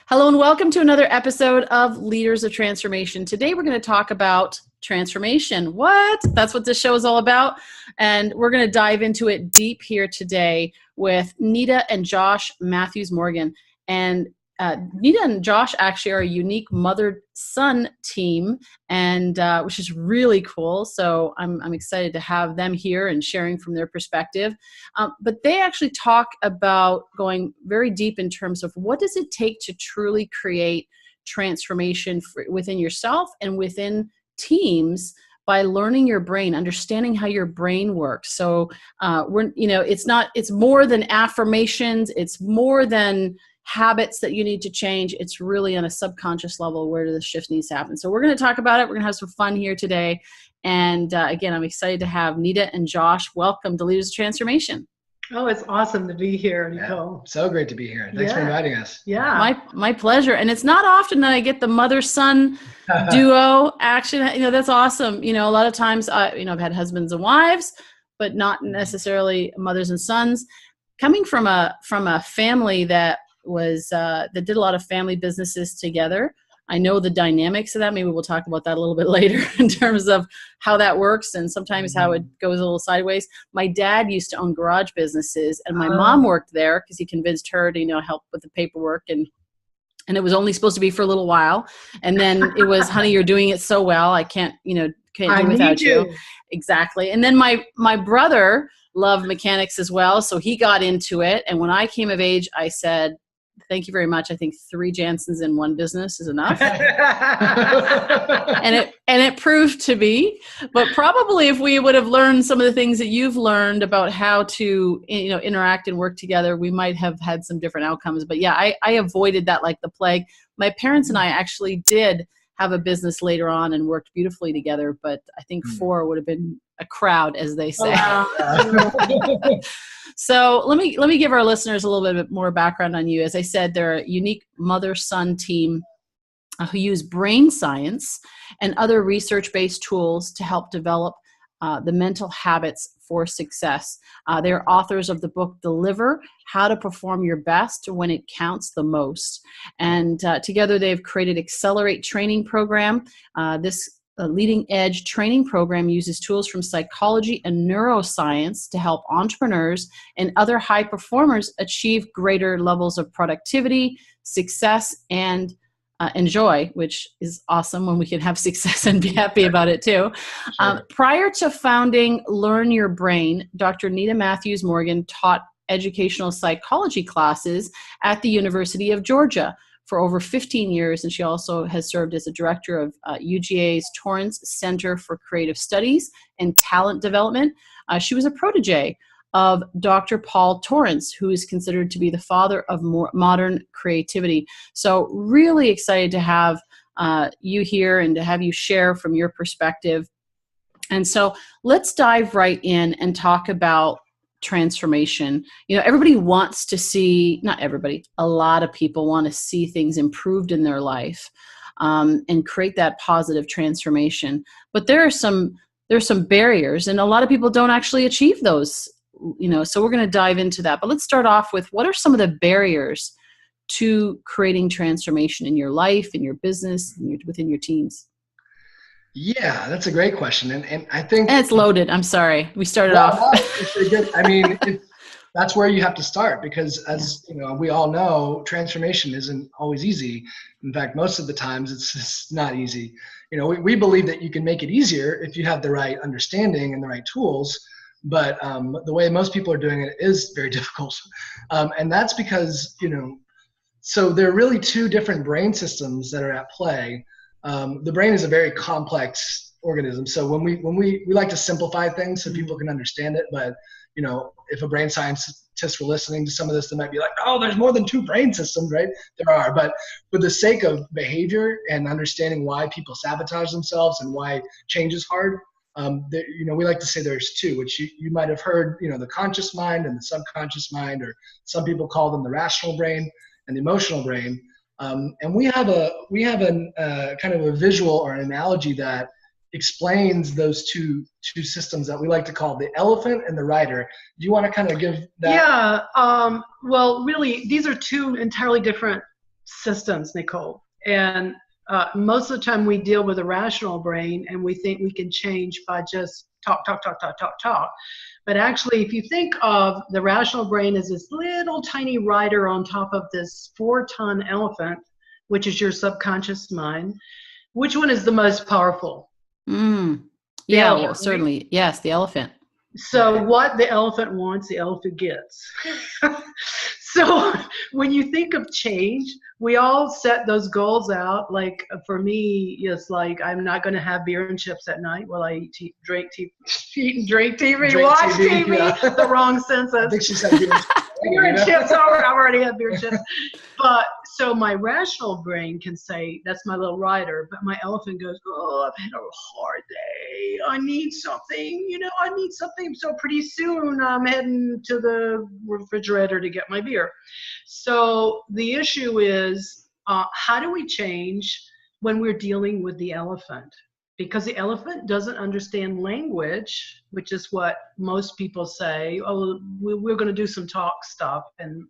Hello and welcome to another episode of Leaders of Transformation. Today we're going to talk about transformation. What? That's what this show is all about. And we're going to dive into it deep here today with Nita and Josh Matthews-Morgan. And Nita and Josh actually are a unique mother-son team, and which is really cool. So I'm excited to have them here and sharing from their perspective. But they actually talk about going very deep in terms of what does it take to truly create transformation within yourself and within teams by learning your brain, understanding how your brain works. So it's more than affirmations. It's more than habits that you need to change. It's really on a subconscious level where the shift needs to happen. So we're going to talk about it. We're going to have some fun here today. And again, I'm excited to have Nita and Josh. Welcome to Leaders of Transformation. Oh, it's awesome to be here, Nicole. Yeah, so great to be here. Thanks for inviting us. Yeah. My pleasure. And it's not often that I get the mother-son duo action. That's awesome. A lot of times, I've had husbands and wives, but not necessarily mothers and sons. Coming from a family that did a lot of family businesses together. I know the dynamics of that. Maybe we'll talk about that a little bit later in terms of how that works and sometimes how it goes a little sideways. My dad used to own garage businesses, and my mom worked there because he convinced her to help with the paperwork, and it was only supposed to be for a little while. And then it was, honey, you're doing it so well. I can't do without you. Exactly. And then my brother loved mechanics as well, so he got into it. And when I came of age, I said, thank you very much. I think 3 Jansens in one business is enough. and it proved to be. But probably if we would have learned some of the things that you've learned about how to interact and work together, we might have had some different outcomes. But yeah, I avoided that like the plague. My parents and I actually did have a business later on and worked beautifully together. But I think 4 would have been a crowd, as they say. So let me give our listeners a little bit more background on you. As I said, they're a unique mother-son team who use brain science and other research-based tools to help develop the mental habits for success. They're authors of the book Deliver: How to Perform Your Best When It Counts the Most. And together they've created Excelerate Training Program. This leading edge training program uses tools from psychology and neuroscience to help entrepreneurs and other high performers achieve greater levels of productivity, success, and joy, which is awesome when we can have success and be happy about it too. Sure. Prior to founding Learn Your Brain, Dr. Nita Matthews-Morgan taught educational psychology classes at the University of Georgia for over 15 years, and she also has served as a director of UGA's Torrance Center for Creative Studies and Talent Development. She was a protege of Dr. Paul Torrance, who is considered to be the father of modern creativity. So really excited to have you here and to have you share from your perspective. And so let's dive right in and talk about transformation. Everybody wants to see, not everybody, a lot of people want to see things improved in their life and create that positive transformation. But there's some barriers, and a lot of people don't actually achieve those. So we're going to dive into that. But let's start off with, what are some of the barriers to creating transformation in your life, in your business, within your teams? Yeah, that's a great question. And I think... And it's loaded. I'm sorry. We started off. It's pretty good. I mean, that's where you have to start, because as we all know, transformation isn't always easy. In fact, most of the times it's just not easy. We believe that you can make it easier if you have the right understanding and the right tools. But the way most people are doing it is very difficult. And that's because, so there are really 2 different brain systems that are at play. The brain is a very complex organism. So when we like to simplify things so people can understand it, but if a brain scientist were listening to some of this, they might be like, oh, there's more than 2 brain systems, right? There are, but for the sake of behavior and understanding why people sabotage themselves and why change is hard, we like to say there's 2, which you might have heard, the conscious mind and the subconscious mind, or some people call them the rational brain and the emotional brain. And we have a kind of a visual or an analogy that explains those two systems that we like to call the elephant and the rider. Do you want to kind of give that? Yeah. Well, really, these are 2 entirely different systems, Nicole. And most of the time we deal with a rational brain and we think we can change by just talk. But actually, if you think of the rational brain as this little tiny rider on top of this 4-ton elephant, which is your subconscious mind, which one is the most powerful? Yeah, elephant, well, certainly. Right? Yes, the elephant. So what the elephant wants, the elephant gets. So when you think of change, we all set those goals out. Like for me, it's like, I'm not going to have beer and chips at night. Well, I eat, drink TV, watch TV. Yeah. The wrong sense. I think she said beer and chips. I've already had beer and chips. But so my rational brain can say, that's my little rider. But my elephant goes, oh, I've had a hard day. I need something. I need something. So pretty soon I'm heading to the refrigerator to get my beer. So the issue is, how do we change when we're dealing with the elephant? Because the elephant doesn't understand language, which is what most people say, oh, we're going to do some talk stuff and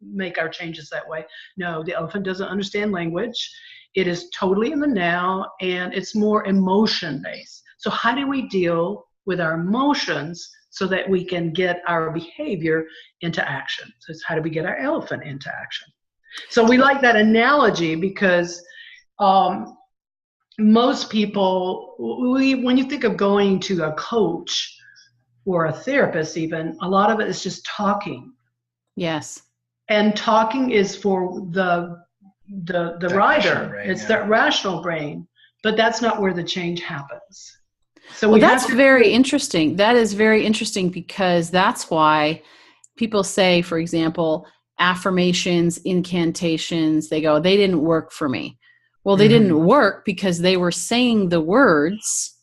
make our changes that way. No, the elephant doesn't understand language. It is totally in the now, and it's more emotion-based. So how do we deal with our emotions so that we can get our behavior into action? So it's how do we get our elephant into action? So we like that analogy because most people, when you think of going to a coach or a therapist even, a lot of it is just talking. Yes. And talking is for the rider. Brain, it's that rational brain, but that's not where the change happens. So that's very interesting. That is very interesting because that's why people say, for example, affirmations, incantations, they didn't work for me. Well, they didn't work because they were saying the words,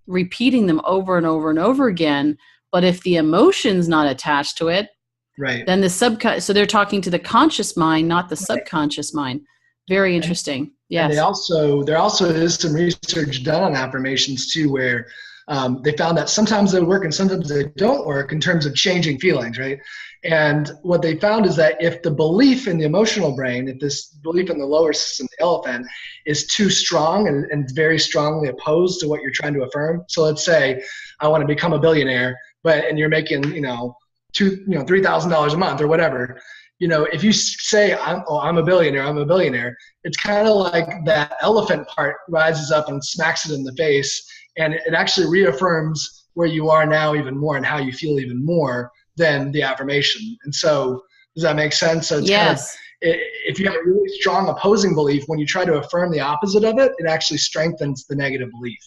repeating them over and over and over again. But if the emotion's not attached to it, right, then so they're talking to the conscious mind, not the subconscious mind. Very interesting. Yes. And there also is some research done on affirmations too, where they found that sometimes they work and sometimes they don't work in terms of changing feelings, right? And what they found is that if the belief in the emotional brain, if this belief in the lower system, the elephant, is too strong and very strongly opposed to what you're trying to affirm. So let's say I want to become a billionaire, and you're making, $3,000 a month or whatever. If you say, I'm a billionaire, it's kind of like that elephant part rises up and smacks it in the face. And it actually reaffirms where you are now even more and how you feel even more than the affirmation. And so, does that make sense? So it's kind of, if you have a really strong opposing belief, when you try to affirm the opposite of it, it actually strengthens the negative belief.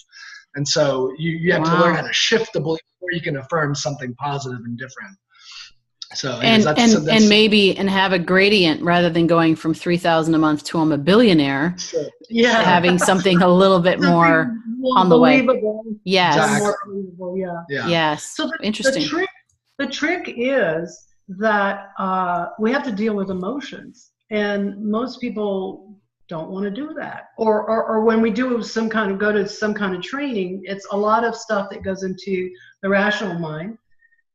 And so you have to learn how to shift the belief where you can affirm something positive and different. So and have a gradient rather than going from 3,000 a month to I'm a billionaire. Sure. Yeah, having something a little bit more on the way. Yes. Exactly. More believable, yeah. Yes. So interesting. The trick is that we have to deal with emotions, and most people don't want to do that. Or when we do go to some kind of training, it's a lot of stuff that goes into the rational mind.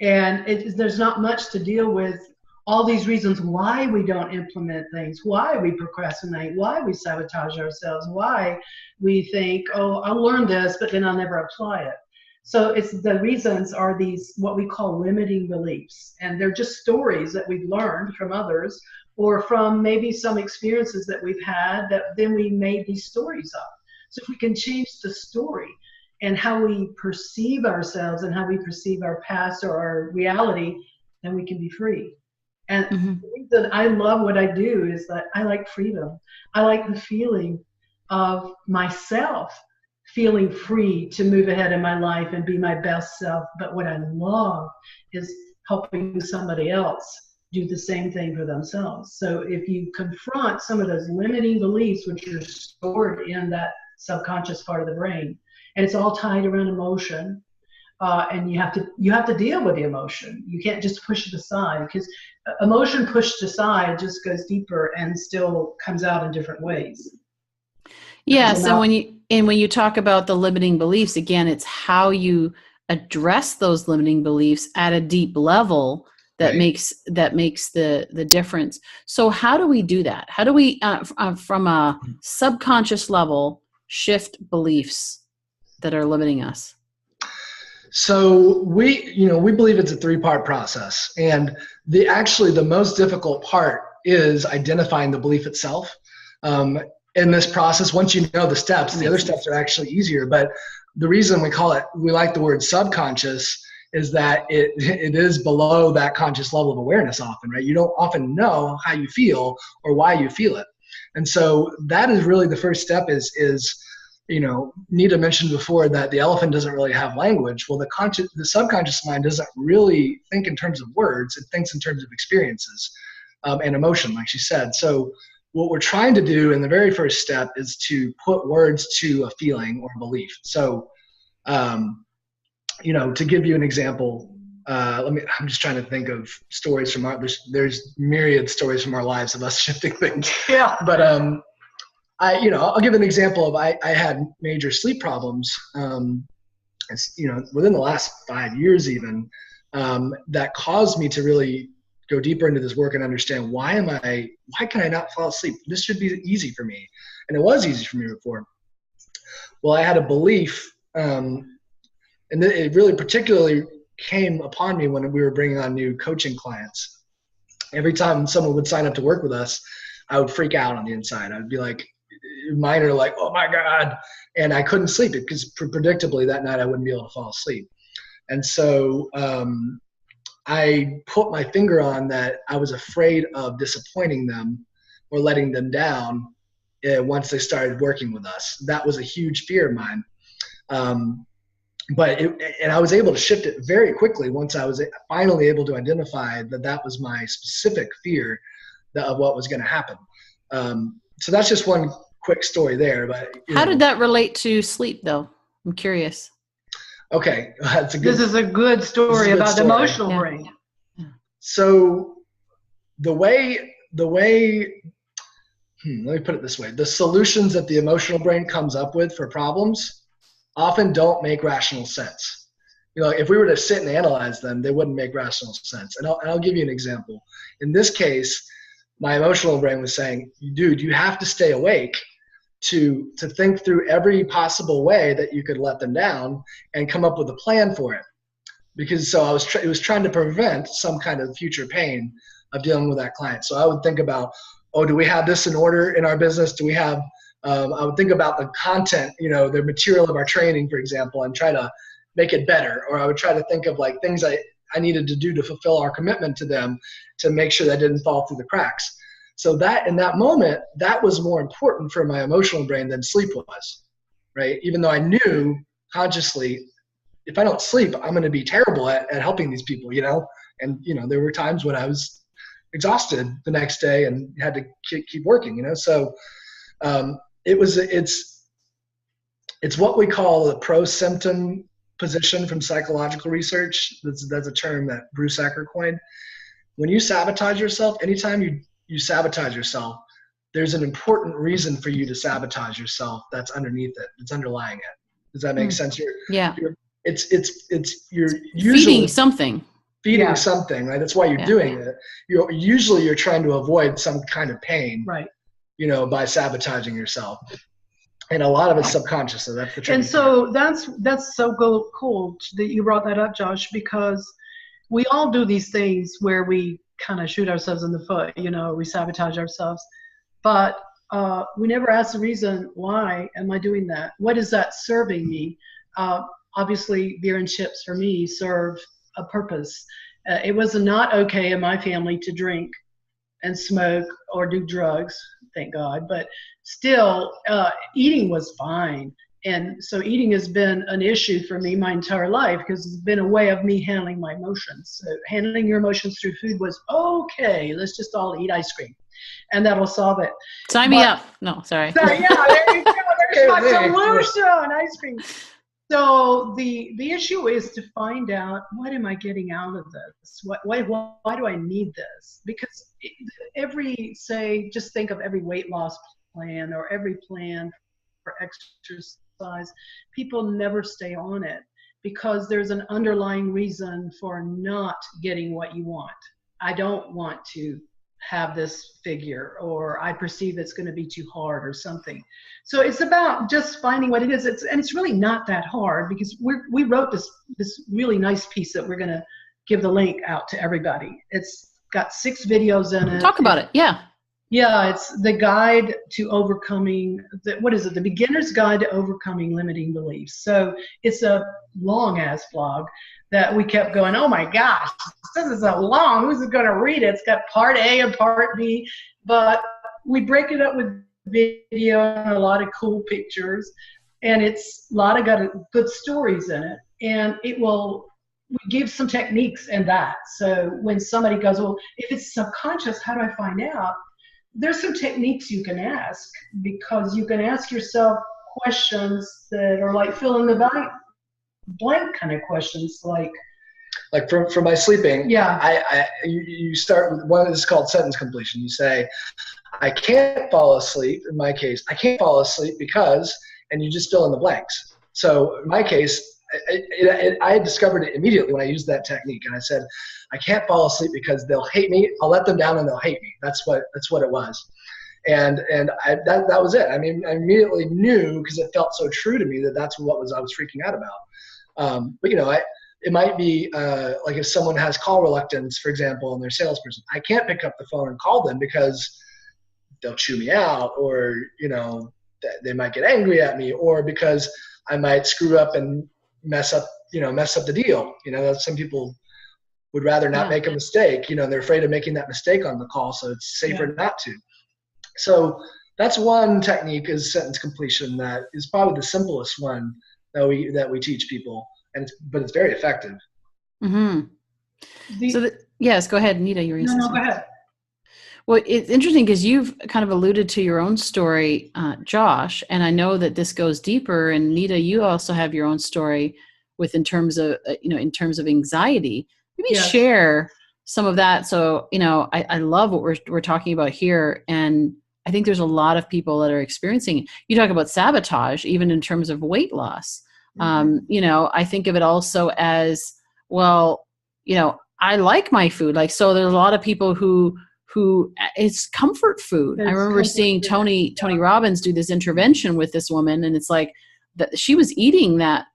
And there's not much to deal with all these reasons why we don't implement things, why we procrastinate, why we sabotage ourselves, why we think, oh, I'll learn this, but then I'll never apply it. So the reasons are these, what we call limiting beliefs. And they're just stories that we've learned from others or from maybe some experiences that we've had that then we made these stories up. So if we can change the story, and how we perceive ourselves and how we perceive our past or our reality, then we can be free. And the reason I love what I do is that I like freedom. I like the feeling of myself feeling free to move ahead in my life and be my best self. But what I love is helping somebody else do the same thing for themselves. So if you confront some of those limiting beliefs, which are stored in that subconscious part of the brain, and it's all tied around emotion, and you have to deal with the emotion. You can't just push it aside, because emotion pushed aside just goes deeper and still comes out in different ways. Yes, and when you talk about the limiting beliefs, again, it's how you address those limiting beliefs at a deep level that makes the difference. So how do we do that? How do we, from a subconscious level, shift beliefs that are limiting us? So we believe it's a 3-part process, and the most difficult part is identifying the belief itself. In this process, once you know the steps, the other steps are actually easier. But the reason we like the word subconscious is that it is below that conscious level of awareness often, right? You don't often know how you feel or why you feel it. And so that is really the first step is Nita mentioned before that the elephant doesn't really have language. Well, the subconscious mind doesn't really think in terms of words. It thinks in terms of experiences and emotion, like she said. So what we're trying to do in the very first step is to put words to a feeling or belief. So, to give you an example, I'm just trying to think of stories from there's myriad stories from our lives of us shifting things. Yeah. But, I'll give an example of, I had major sleep problems, within the last 5 years even, that caused me to really go deeper into this work and understand why can I not fall asleep? This should be easy for me. And it was easy for me before. Well, I had a belief, and it really particularly came upon me when we were bringing on new coaching clients. Every time someone would sign up to work with us, I would freak out on the inside. I'd be like, mine are like, oh my God. And I couldn't sleep because predictably that night I wouldn't be able to fall asleep. And so I put my finger on that I was afraid of disappointing them or letting them down once they started working with us. That was a huge fear of mine. And I was able to shift it very quickly once I was finally able to identify that was my specific fear of what was going to happen. So that's just one quick story there. But how did that relate to sleep, though? I'm curious. Okay, this is a good story about the emotional brain. Yeah. So the way let me put it this way: the solutions that the emotional brain comes up with for problems often don't make rational sense. If we were to sit and analyze them, they wouldn't make rational sense. And I'll give you an example. In this case, my emotional brain was saying, dude, you have to stay awake to think through every possible way that you could let them down and come up with a plan for it. Because it was trying to prevent some kind of future pain of dealing with that client. So I would think about, do we have this in order in our business? Do we have, I would think about the content, the material of our training, for example, and try to make it better. Or I would try to think of like things I needed to do to fulfill our commitment to them to make sure that didn't fall through the cracks. So that in that moment, that was more important for my emotional brain than sleep was, right? Even though I knew consciously, if I don't sleep, I'm going to be terrible at helping these people, And, there were times when I was exhausted the next day and had to keep working, So it's what we call a pro-symptom position from psychological research. That's a term that Bruce Ecker coined. When you sabotage yourself, anytime you sabotage yourself, there's an important reason for you to sabotage yourself that's underneath it. It's underlying it. Does that make sense? You're usually feeding something, right? That's why you're doing it. You're trying to avoid some kind of pain, right? By sabotaging yourself. And a lot of it's subconscious. So that's the tricky And so part. that's so cool that you brought that up, Josh, because we all do these things where we kind of shoot ourselves in the foot, we sabotage ourselves, but we never ask the reason, why am I doing that? What is that serving me? Obviously, beer and chips for me serve a purpose. It was not okay in my family to drink and smoke or do drugs, thank God, but still eating was fine. And so eating has been an issue for me my entire life because it's been a way of me handling my emotions. So handling your emotions through food was, okay, let's just all eat ice cream and that'll solve it. Sign me up. No, sorry. So, yeah, there you go. There's my solution, ice cream. So the issue is to find out, what am I getting out of this? Why do I need this? Because just think of every weight loss plan or every plan for exercise, people never stay on it. because there's an underlying reason for not getting what you want. I don't want to have this figure, or I perceive it's going to be too hard or something. So it's about just finding what it is. And it's really not that hard, because we wrote this really nice piece that we're going to give the link out to everybody. It's got 6 videos in it. Talk about it. Yeah. Yeah, it's the guide to overcoming, the beginner's guide to overcoming limiting beliefs. So it's a long ass blog that we kept going, oh my gosh, this is so long, who's going to read it? It's got part A and part B, but we break it up with video and a lot of cool pictures, and it's a lot of good stories in it, and we give some techniques in that. So when somebody goes, well, if it's subconscious, how do I find out? There's some techniques you can ask, because you can ask yourself questions that are like fill in the blank kind of questions, like for my sleeping. Yeah. You start with one that's called sentence completion. You say, I can't fall asleep. In my case, I can't fall asleep because, and you just fill in the blanks. So in my case, I discovered it immediately when I used that technique, and I said, I can't fall asleep because they'll hate me. I'll let them down and they'll hate me. That's what it was. And that was it. I mean, I immediately knew, because it felt so true to me, that that's what I was freaking out about. But it might be like if someone has call reluctance, for example, and they're a salesperson, I can't pick up the phone and call them because they'll chew me out, or they might get angry at me, or because I might screw up and mess up the deal. That some people would rather not make a mistake. They're afraid of making that mistake on the call, so it's safer not to. So that's one technique, is sentence completion. That is probably the simplest one that we teach people, but it's very effective. Mm-hmm. Yes, go ahead, Nita. No, go ahead. Well, it's interesting because you've kind of alluded to your own story, Josh, and I know that this goes deeper. And Nita, you also have your own story in terms of anxiety. Maybe share some of that. So, I love what we're talking about here, and I think there's a lot of people that are experiencing it. You talk about sabotage, even in terms of weight loss. Mm-hmm. I think of it also as, well, I like my food. Like, so there's a lot of people who it's comfort food. I remember seeing Tony Robbins do this intervention with this woman, and it's like that she was eating that,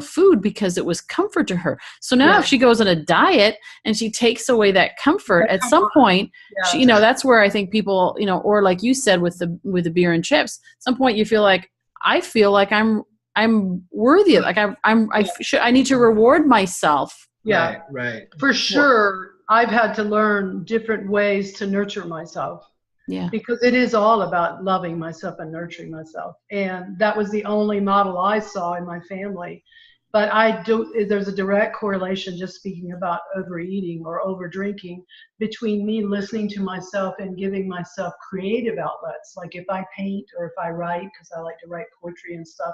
food because it was comfort to her. So now if she goes on a diet and she takes away that comfort, at some point, she, that's where I think people, or like you said with the beer and chips, at some point you feel like, I feel like I'm worthy. Like I need to reward myself. Yeah. Right. For sure. I've had to learn different ways to nurture myself. Yeah. Because it is all about loving myself and nurturing myself. And that was the only model I saw in my family. But there's a direct correlation, just speaking about overeating or over drinking, between me listening to myself and giving myself creative outlets. Like if I paint or if I write, because I like to write poetry and stuff,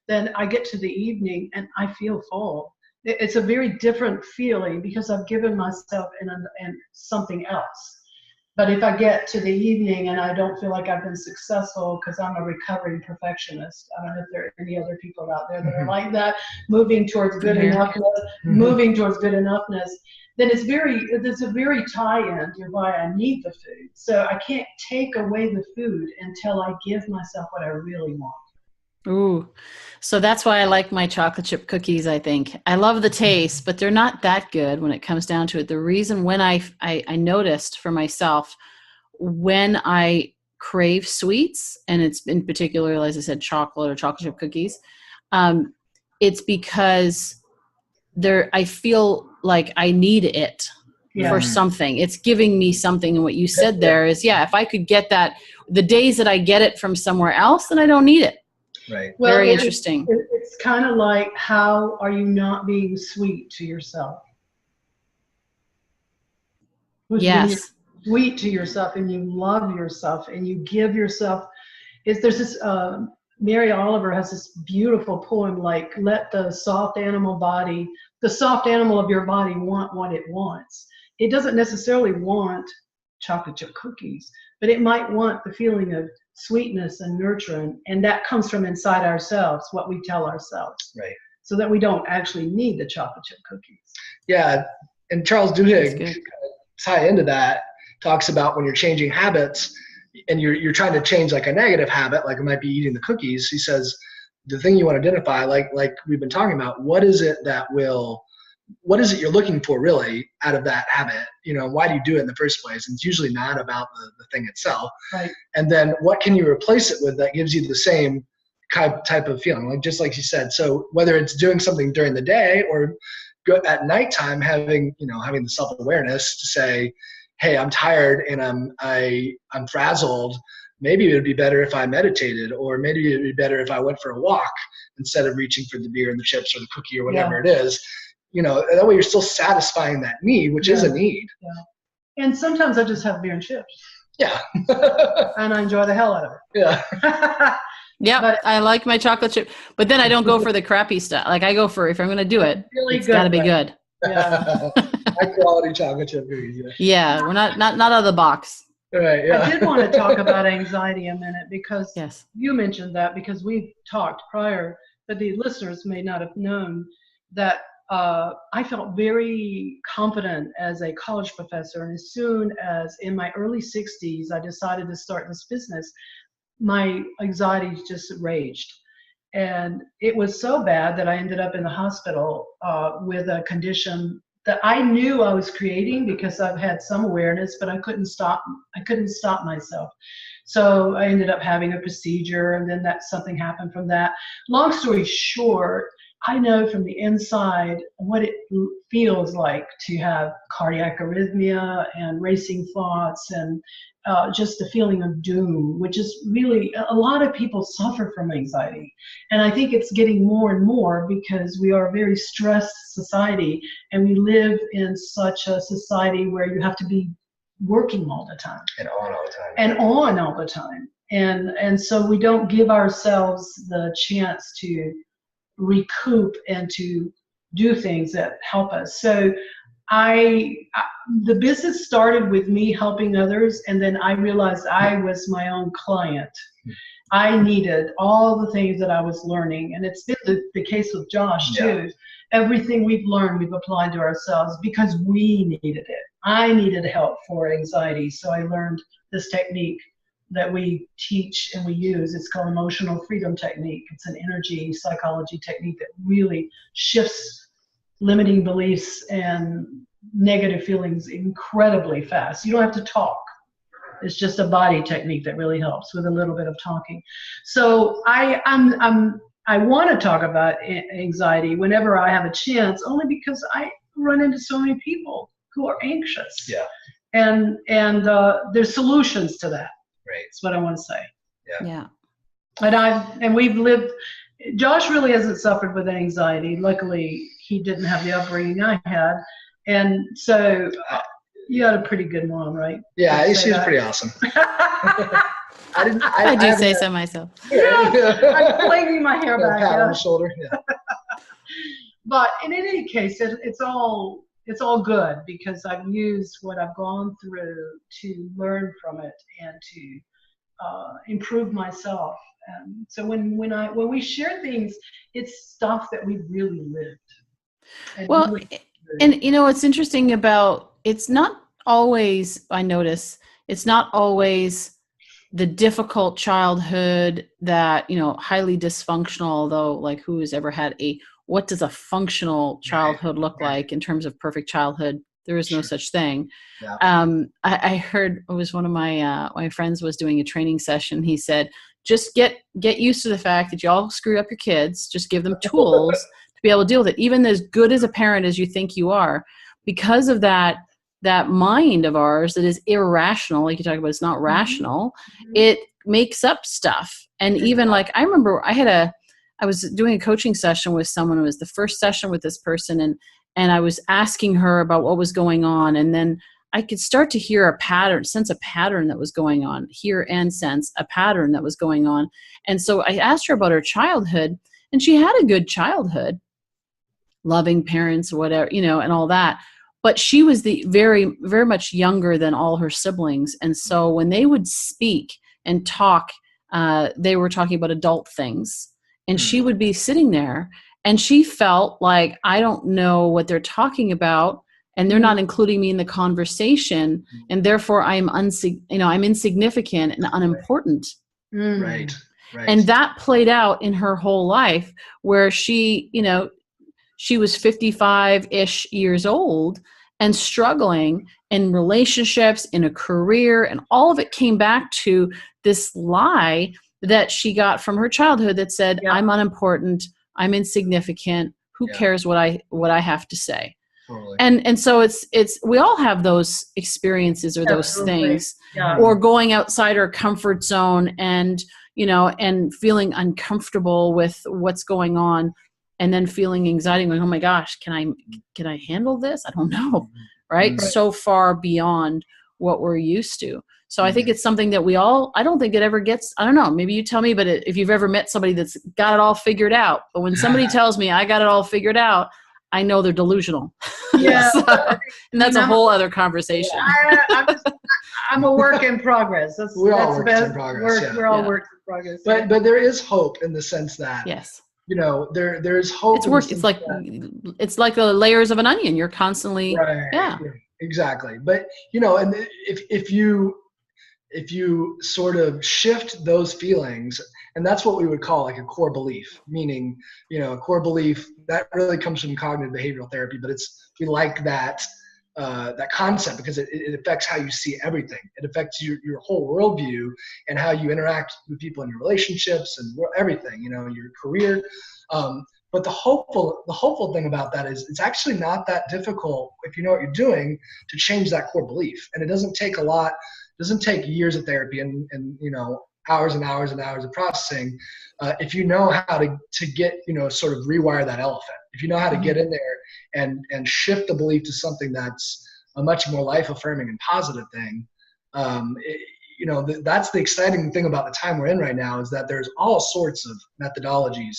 then I get to the evening and I feel full. It's a very different feeling because I've given myself and something else. But if I get to the evening and I don't feel like I've been successful, because I'm a recovering perfectionist, I don't know if there are any other people out there that are like that, moving towards good enoughness, then there's a very tie-in to why I need the food. So I can't take away the food until I give myself what I really want. Ooh, so that's why I like my chocolate chip cookies, I think. I love the taste, but they're not that good when it comes down to it. The reason when I noticed for myself, when I crave sweets, and it's in particular, as I said, chocolate or chocolate chip cookies, it's because I feel like I need it for something. It's giving me something. And what you said there is, if I could get that, the days that I get it from somewhere else, then I don't need it. Right. Well, very interesting. It's kind of like, how are you not being sweet to yourself? Yes. When you're sweet to yourself and you love yourself and you give yourself, there's this, Mary Oliver has this beautiful poem, like, let the soft animal of your body want what it wants. It doesn't necessarily want chocolate chip cookies, but it might want the feeling of sweetness and nurturing, and that comes from inside ourselves, what we tell ourselves. Right. so that we don't actually need the chocolate chip cookies. Yeah, and Charles Duhigg, tie into that, talks about when you're changing habits and you're trying to change like a negative habit, like it might be eating the cookies. He says the thing you want to identify, like we've been talking about, what is it you're looking for really out of that habit? Why do you do it in the first place? And it's usually not about the thing itself. Right. And then what can you replace it with that gives you the same type of feeling, just like you said. So whether it's doing something during the day or at nighttime, having the self-awareness to say, hey, I'm tired and I'm frazzled. Maybe it would be better if I meditated, or maybe it would be better if I went for a walk instead of reaching for the beer and the chips or the cookie or whatever it is. That way you're still satisfying that need, which is a need. Yeah. And sometimes I just have beer and chips. Yeah. And I enjoy the hell out of it. Yeah. Yeah, but I like my chocolate chip, but then I don't go for the crappy stuff. Like I go for, if I'm going to do it, really it's got to be good. Yeah. High quality chocolate chip cookies. Yeah, we're not out of the box. Right. Yeah. I did want to talk about anxiety a minute, because yes, you mentioned that, because we've talked prior, but the listeners may not have known that I felt very confident as a college professor. And as soon as in my early 60s, I decided to start this business, my anxiety just raged. And it was so bad that I ended up in the hospital with a condition that I knew I was creating, because I've had some awareness, but I couldn't stop myself. So I ended up having a procedure, and then something happened from that. Long story short, I know from the inside what it feels like to have cardiac arrhythmia and racing thoughts, and just the feeling of doom, which is really, a lot of people suffer from anxiety. And I think it's getting more and more, because we are a very stressed society, and we live in such a society where you have to be working all the time. And on all the time. And so we don't give ourselves the chance to recoup and to do things that help us. So the business started with me helping others, and then I realized I was my own client. I needed all the things that I was learning, and it's been the case with Josh too. Everything we've learned, we've applied to ourselves because we needed it. I needed help for anxiety, so I learned this technique that we teach and we use. It's called emotional freedom technique. It's an energy psychology technique that really shifts limiting beliefs and negative feelings incredibly fast. You don't have to talk. It's just a body technique that really helps with a little bit of talking. So I want to talk about anxiety whenever I have a chance, only because I run into so many people who are anxious. Yeah. And there's solutions to that. Right. That's what I want to say. yeah. And we've lived. Josh really hasn't suffered with anxiety. Luckily, he didn't have the upbringing I had, and so you had a pretty good mom, right? Yeah, she's pretty awesome. I do say so myself. Yeah, I'm flinging my hair back. Pat on the shoulder. Yeah. But in any case, it's all good, because I've used what I've gone through to learn from it and to improve myself. So when we share things, it's stuff that we really lived. And what's interesting about, it's not always, I notice, it's not always the difficult childhood that, highly dysfunctional, although like who has ever had what does a functional childhood look like in terms of perfect childhood? There is no such thing. Yeah. I heard, it was one of my friends was doing a training session. He said, just get used to the fact that you all screw up your kids. Just give them tools to be able to deal with it. Even as good as a parent as you think you are, because of that mind of ours that is irrational, like you talk about, it's not rational. Mm-hmm. It makes up stuff. And even like, I remember I was doing a coaching session with someone. It was the first session with this person, and I was asking her about what was going on, and then I could start to hear sense a pattern that was going on, hear and sense a pattern that was going on. And so I asked her about her childhood, and she had a good childhood, loving parents, whatever, and all that. But she was the very, very much younger than all her siblings. And so when they would speak and talk, they were talking about adult things. And she would be sitting there And she felt like, I don't know what they're talking about, and they're not including me in the conversation, and therefore I'm insignificant and unimportant. Right. And that played out in her whole life, where she was 55-ish years old and struggling in relationships, in a career, and all of it came back to this lie that she got from her childhood that said, I'm unimportant, I'm insignificant, who cares what I have to say. Totally. And so it's we all have those experiences or those things, or going outside our comfort zone and feeling uncomfortable with what's going on, and then feeling anxiety, going, oh my gosh, can I handle this? I don't know, right? So far beyond what we're used to. So I think it's something that I don't think it ever gets, I don't know, maybe you tell me, but if you've ever met somebody that's got it all figured out, but when somebody tells me I got it all figured out, I know they're delusional. Yeah. And that's a whole other conversation. I'm a work in progress. We're all works in progress. We're all works in progress. But there is hope in the sense that, there is hope. It's work. It's like the layers of an onion. You're constantly, exactly. But, and if you sort of shift those feelings, and that's what we would call like a core belief, meaning, a core belief that really comes from cognitive behavioral therapy, but we like that concept because it affects how you see everything. It affects your whole worldview and how you interact with people in your relationships and everything, your career. But the hopeful thing about that is it's actually not that difficult if you know what you're doing to change that core belief. And it doesn't take a lot. It doesn't take years of therapy and hours and hours and hours of processing. If you know how to get, sort of rewire that elephant, if you know how to get in there and shift the belief to something that's a much more life affirming and positive thing, that's the exciting thing about the time we're in right now, is that there's all sorts of methodologies.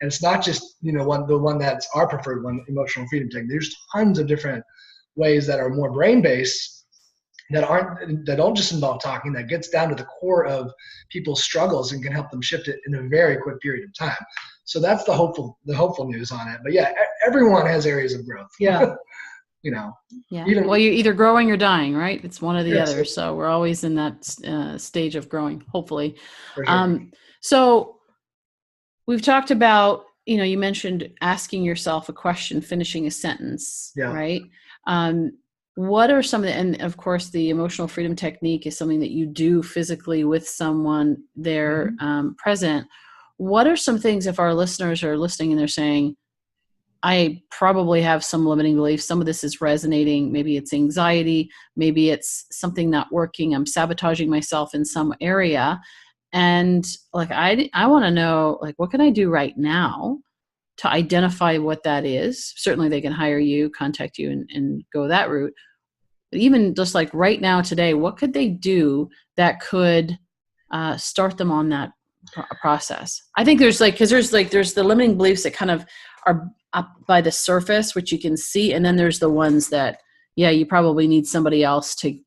And it's not just, the one that's our preferred one, emotional freedom technique. There's tons of different ways that are more brain-based, that don't just involve talking, that gets down to the core of people's struggles and can help them shift it in a very quick period of time. So that's the hopeful news on it. But everyone has areas of growth. Yeah. Well, you're either growing or dying, right? It's one or the other. So we're always in that stage of growing, hopefully. For sure. So we've talked about, you mentioned asking yourself a question, finishing a sentence, right? What are some of and of course the emotional freedom technique is something that you do physically with someone there present. What are some things, if our listeners are listening and they're saying, I probably have some limiting beliefs, some of this is resonating, maybe it's anxiety, maybe it's something not working, I'm sabotaging myself in some area, and like I want to know, like, what can I do right now to identify what that is? Certainly they can hire you, contact you, and go that route. But even just like right now, today, what could they do that could start them on that process? I think there's the limiting beliefs that kind of are up by the surface, which you can see. And then there's the ones that, you probably need somebody else to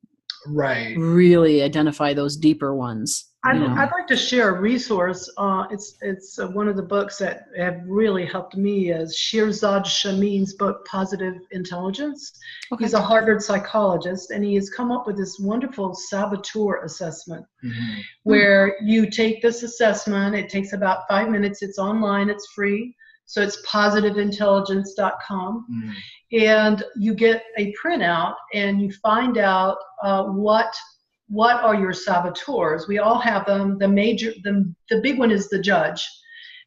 really identify those deeper ones. I'd like to share a resource. It's one of the books that have really helped me, is Shirzad Shamin's book, Positive Intelligence. Okay. He's a Harvard psychologist, and he has come up with this wonderful Saboteur Assessment, where you take this assessment. It takes about 5 minutes. It's online. It's free. So it's positiveintelligence.com. And you get a printout, and you find out what are your saboteurs. We all have them. The big one is the judge.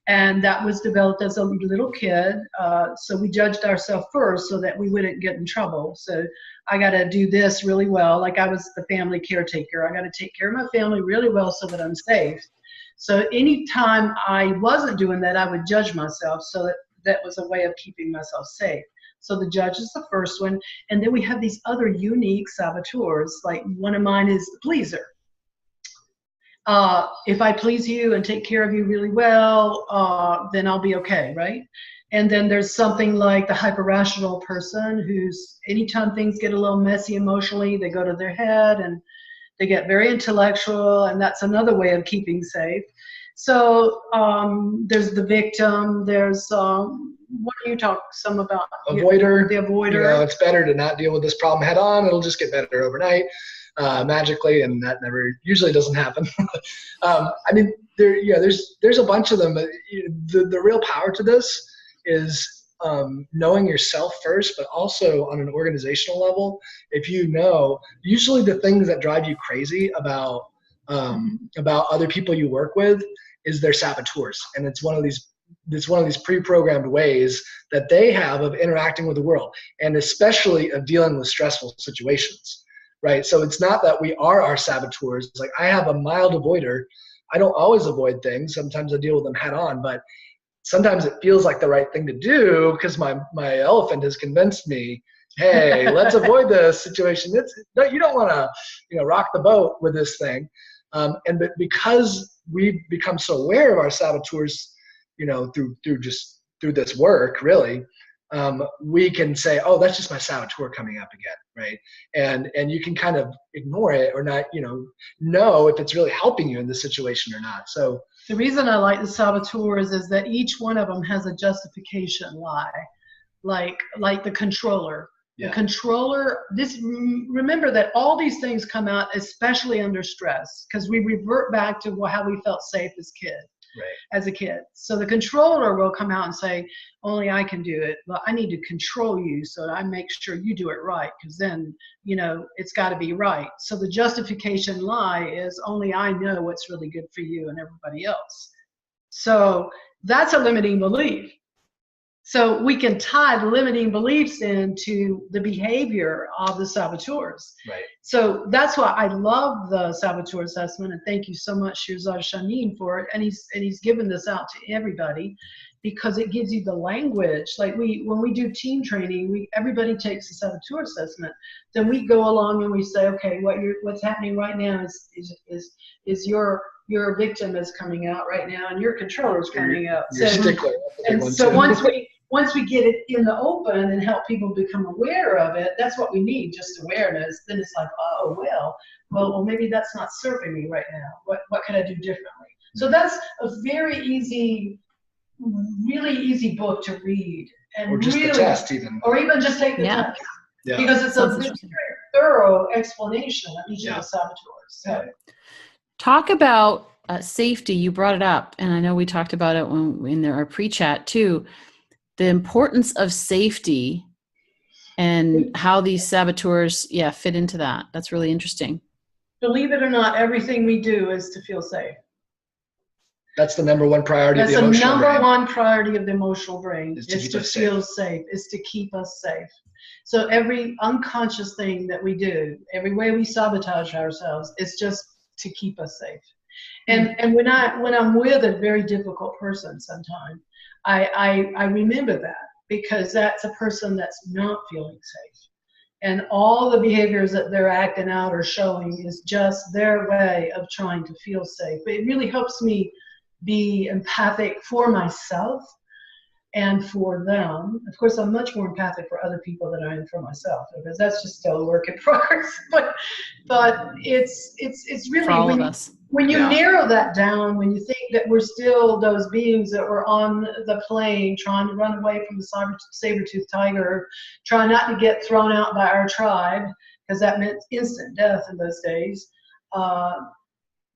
And that was developed as a little kid. So we judged ourselves first so that we wouldn't get in trouble. So I got to do this really well. Like I was the family caretaker. I got to take care of my family really well so that I'm safe. So anytime I wasn't doing that, I would judge myself. So that was a way of keeping myself safe. So the judge is the first one. And then we have these other unique saboteurs. Like one of mine is the pleaser. If I please you and take care of you really well, then I'll be okay, right? And then there's something like the hyper-rational person, who's anytime things get a little messy emotionally, they go to their head and They get very intellectual, and that's another way of keeping safe. So there's the victim. There's what do you talk some about? Avoider. The avoider. You know, it's better to not deal with this problem head on. It'll just get better overnight, magically, and that never usually doesn't happen. I mean, there's a bunch of them. But the real power to this is knowing yourself first, but also on an organizational level. If you know, usually the things that drive you crazy about other people you work with is their saboteurs, and it's one of these pre-programmed ways that they have of interacting with the world, and especially of dealing with stressful situations, right? So it's not that we are our saboteurs. It's like, I have a mild avoider. I don't always avoid things. Sometimes I deal with them head on, but sometimes it feels like the right thing to do because my elephant has convinced me, hey, let's avoid this situation. You don't want to, rock the boat with this thing. But because we've become so aware of our saboteurs, through this work, really, we can say, oh, that's just my saboteur coming up again, right? And you can kind of ignore it or not, know if it's really helping you in this situation or not. So the reason I like the saboteurs is that each one of them has a justification lie, like the controller. Yeah. The controller, remember that all these things come out especially under stress, because we revert back to how we felt safe as a kid. So the controller will come out and say, only I can do it. Well, I need to control you so that I make sure you do it right, because then, it's got to be right. So the justification lie is only I know what's really good for you and everybody else. So that's a limiting belief. So we can tie the limiting beliefs into the behavior of the saboteurs. Right. So that's why I love the Saboteur Assessment, and thank you so much, Shirzad Shameen, for it. And he's given this out to everybody because it gives you the language. Like when we do team training, everybody takes the Saboteur Assessment. Then we go along and we say, okay, what's happening right now is your victim is coming out right now, and your controller is coming out. Your stickler. And so once we get it in the open and help people become aware of it, that's what we need, just awareness. Then it's like, oh, well, maybe that's not serving me right now. What can I do differently? So that's a very easy, really easy book to read. And or just the test even. Or even just take the test. Yeah. Because it's a very thorough explanation of each of the saboteurs. So. Talk about safety. You brought it up, and I know we talked about it in our pre-chat too. The importance of safety and how these saboteurs, fit into that. That's really interesting. Believe it or not, everything we do is to feel safe. That's the number one priority of the emotional brain. That's the number one priority of the emotional brain is to feel safe, is to keep us safe. So every unconscious thing that we do, every way we sabotage ourselves, is just to keep us safe. And when I'm with a very difficult person sometimes, I remember that, because that's a person that's not feeling safe. And all the behaviors that they're acting out or showing is just their way of trying to feel safe. But it really helps me be empathic for myself and for them. Of course, I'm much more empathic for other people than I am for myself, because that's just still a work in progress. But it's really, for all of us. When you narrow that down, when you think that we're still those beings that were on the plane trying to run away from the saber-toothed tiger, trying not to get thrown out by our tribe, because that meant instant death in those days,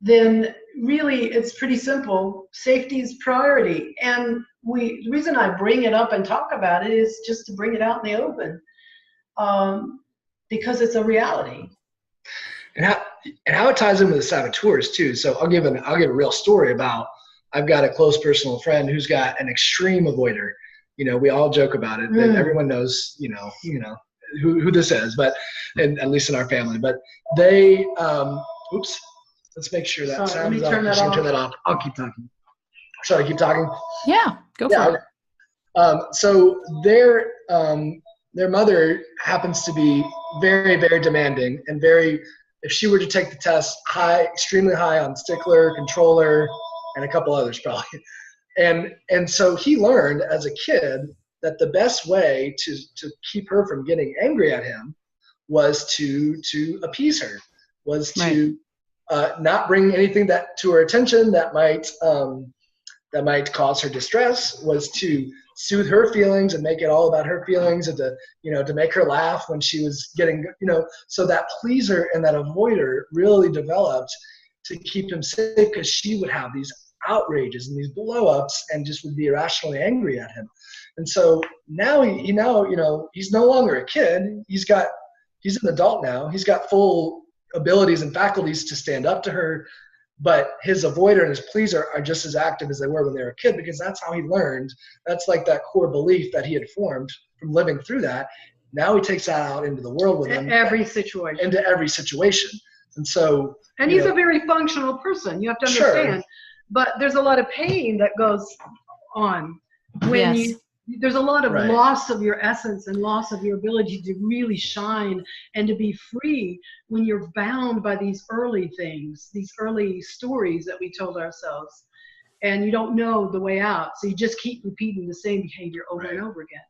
then really it's pretty simple. Safety is priority. And the reason I bring it up and talk about it is just to bring it out in the open, because it's a reality. And how it ties in with the saboteurs too. So I'll give a real story about, I've got a close personal friend who's got an extreme avoider. We all joke about it. Everyone knows, who this is, but, and at least in our family, but they, oops, let's make sure that sounds off. Turn that off. I'll keep talking. Sorry, keep talking. Yeah, go for it. So their mother happens to be very, very demanding and very, if she were to take the test, extremely high on stickler, controller, and a couple others probably. And so he learned as a kid that the best way to keep her from getting angry at him was to appease her, was to not bring anything that to her attention that might cause her distress, was to soothe her feelings and make it all about her feelings, and to make her laugh when she was getting, so that pleaser and that avoider really developed to keep him safe, because she would have these outrages and these blow-ups and just would be irrationally angry at him. And so now he's no longer a kid. He's an adult now. He's got full abilities and faculties to stand up to her, but his avoider and his pleaser are just as active as they were when they were a kid, because that's how he learned. That's like that core belief that he had formed from living through that. Now he takes that out into the world with him. Into every situation. And so, and he's a very functional person. You have to understand. Sure. But there's a lot of pain that goes on when there's a lot of loss of your essence and loss of your ability to really shine and to be free when you're bound by these early things, these early stories that we told ourselves, and you don't know the way out. So you just keep repeating the same behavior over and over again.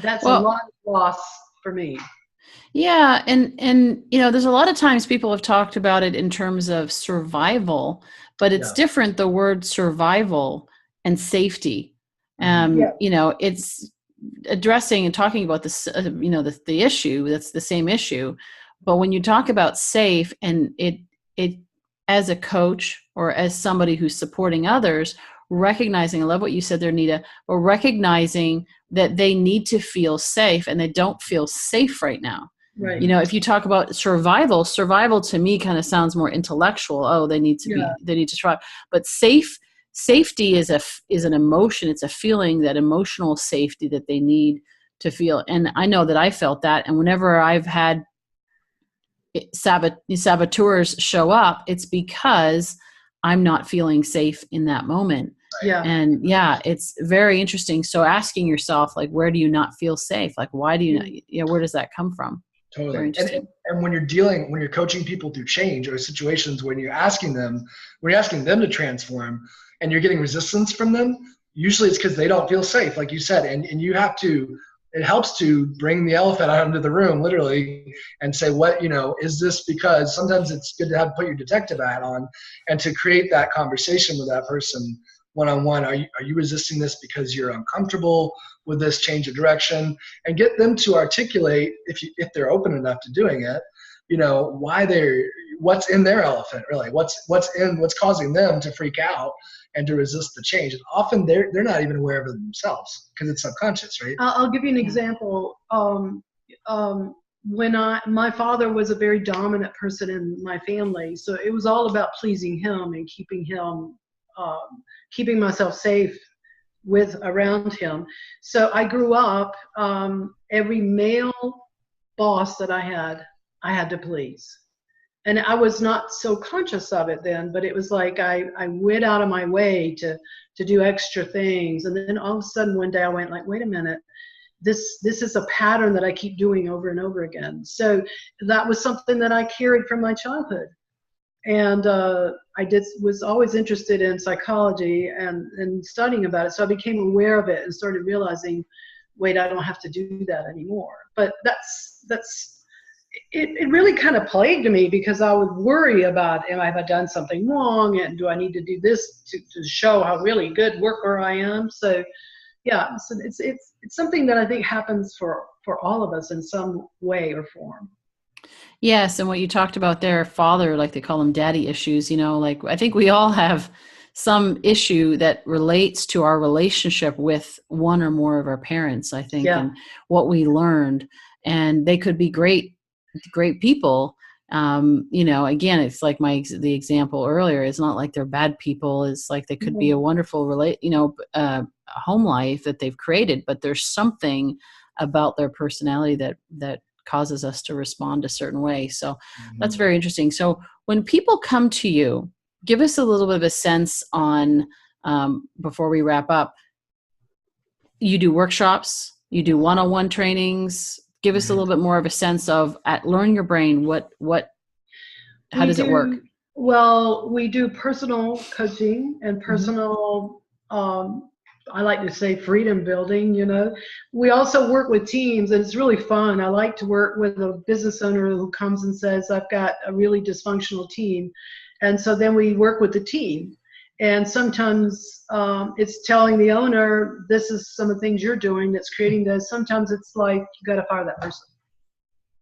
That's a lot of loss for me. Yeah. And there's a lot of times people have talked about it in terms of survival, but it's different, the word survival and safety. It's addressing and talking about this, the issue, that's the same issue. But when you talk about safe, and it as a coach or as somebody who's supporting others, recognizing, I love what you said there, Nita, or recognizing that they need to feel safe and they don't feel safe right now. Right. If you talk about survival to me kind of sounds more intellectual. Oh, they need to survive. But safety is an emotion. It's a feeling, that emotional safety that they need to feel. And I know that I felt that. And whenever I've had saboteurs show up, it's because I'm not feeling safe in that moment. Yeah. And it's very interesting. So asking yourself, like, where do you not feel safe? Like, why do you not, where does that come from? Totally. And when you're coaching people through change, or situations when you're asking them to transform and you're getting resistance from them, usually it's because they don't feel safe, like you said. And you have to, it helps to bring the elephant out into the room, literally, and say, what, is this because sometimes it's good to put your detective hat on and to create that conversation with that person one-on-one. Are you resisting this because you're uncomfortable with this change of direction? And get them to articulate, if they're open enough to doing it, what's in their elephant, really, what's causing them to freak out and to resist the change. And often they're not even aware of it themselves because it's subconscious, right? I'll give you an example. When my father was a very dominant person in my family, so it was all about pleasing him and keeping myself safe around him. So I grew up, every male boss that I had to please. And I was not so conscious of it then, but it was like I went out of my way to do extra things. And then all of a sudden one day I went like, wait a minute, this is a pattern that I keep doing over and over again. So that was something that I carried from my childhood. And was always interested in psychology and studying about it. So I became aware of it and started realizing, wait, I don't have to do that anymore. But it really kind of plagued me, because I would worry about, have I done something wrong? And do I need to do this to show how really good worker I am? So yeah, so it's something that I think happens for all of us in some way or form. Yes, and what you talked about there, father, like they call them daddy issues, like I think we all have some issue that relates to our relationship with one or more of our parents, I think, and what we learned. And they could be great people. Again, it's like the example earlier, it's not like they're bad people. It's like they could be a wonderful home life that they've created, but there's something about their personality that causes us to respond a certain way. So that's very interesting. So when people come to you, give us a little bit of a sense on, before we wrap up, you do workshops, you do one-on-one trainings. Give us a little bit more of a sense of, at Learn Your Brain, how does it work? Well, we do personal coaching and personal I like to say freedom building, you know. We also work with teams, and it's really fun. I like to work with a business owner who comes and says, I've got a really dysfunctional team. And so then we work with the team. And sometimes it's telling the owner, this is some of the things you're doing that's creating this. Sometimes it's like, you got to fire that person.